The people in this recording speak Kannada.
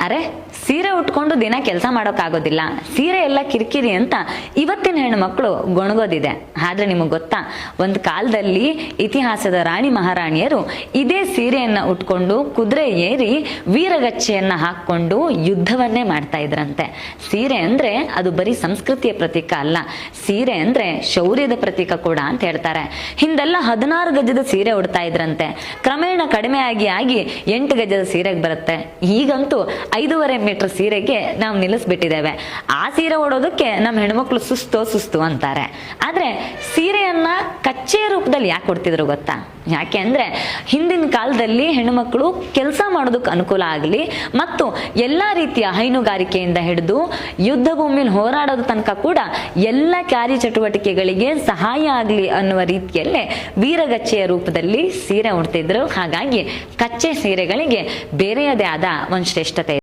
ಅರೆ ಸೀರೆ ಉಟ್ಕೊಂಡು ದಿನ ಕೆಲಸ ಮಾಡೋಕ್ಕಾಗೋದಿಲ್ಲ, ಸೀರೆ ಎಲ್ಲ ಕಿರಿಕಿರಿ ಅಂತ ಇವತ್ತಿನ ಹೆಣ್ಮಕ್ಳು ಗೊಣಗೋದಿದೆ. ಆದ್ರೆ ನಿಮಗೆ ಗೊತ್ತಾ, ಒಂದು ಕಾಲದಲ್ಲಿ ಇತಿಹಾಸದ ರಾಣಿ ಮಹಾರಾಣಿಯರು ಇದೇ ಸೀರೆಯನ್ನ ಉಟ್ಕೊಂಡು ಕುದುರೆ ಏರಿ ವೀರಗಚ್ಚೆಯನ್ನ ಹಾಕೊಂಡು ಯುದ್ಧವನ್ನೇ ಮಾಡ್ತಾ ಇದ್ರಂತೆ. ಸೀರೆ ಅಂದ್ರೆ ಅದು ಬರೀ ಸಂಸ್ಕೃತಿಯ ಪ್ರತೀಕ ಅಲ್ಲ, ಸೀರೆ ಅಂದ್ರೆ ಶೌರ್ಯದ ಪ್ರತೀಕ ಕೂಡ ಅಂತ ಹೇಳ್ತಾರೆ. ಹಿಂದೆಲ್ಲ 16 ಗಜದ ಸೀರೆ ಉಡ್ತಾ ಇದ್ರಂತೆ, ಕ್ರಮೇಣ ಕಡಿಮೆ ಆಗಿ 8 ಗಜದ ಸೀರೆಗೆ ಬರುತ್ತೆ. ಈಗಂತೂ 5.5 ಮೀಟರ್ ಸೀರೆಗೆ ನಾವು ನಿಲ್ಲಿಸ್ಬಿಟ್ಟಿದ್ದೇವೆ. ಆ ಸೀರೆ ಉಡೋದಕ್ಕೆ ನಮ್ಮ ಹೆಣ್ಮಕ್ಳು ಸುಸ್ತು ಅಂತಾರೆ. ಆದ್ರೆ ಸೀರೆಯನ್ನ ಕಚ್ಚೆಯ ರೂಪದಲ್ಲಿ ಯಾಕೆ ಉಡ್ತಿದ್ರು ಗೊತ್ತಾ? ಯಾಕೆ ಅಂದ್ರೆ ಹಿಂದಿನ ಕಾಲದಲ್ಲಿ ಹೆಣ್ಣುಮಕ್ಕಳು ಕೆಲಸ ಮಾಡೋದಕ್ಕೆ ಅನುಕೂಲ ಆಗಲಿ ಮತ್ತು ಎಲ್ಲಾ ರೀತಿಯ ಹೈನುಗಾರಿಕೆಯಿಂದ ಹಿಡಿದು ಯುದ್ಧ ಭೂಮಿಯಲ್ಲಿ ಹೋರಾಡೋದ ತನಕ ಕೂಡ ಎಲ್ಲ ಕಾರ್ಯಚಟುವಟಿಕೆಗಳಿಗೆ ಸಹಾಯ ಆಗಲಿ ಅನ್ನುವ ರೀತಿಯಲ್ಲೇ ವೀರಗಚ್ಚೆಯ ರೂಪದಲ್ಲಿ ಸೀರೆ ಉಡ್ತಿದ್ರು. ಹಾಗಾಗಿ ಕಚ್ಚೆ ಸೀರೆಗಳಿಗೆ ಬೇರೆಯದೇ ಆದ ಒಂದು ಶ್ರೇಷ್ಠತೆ ಇದೆ.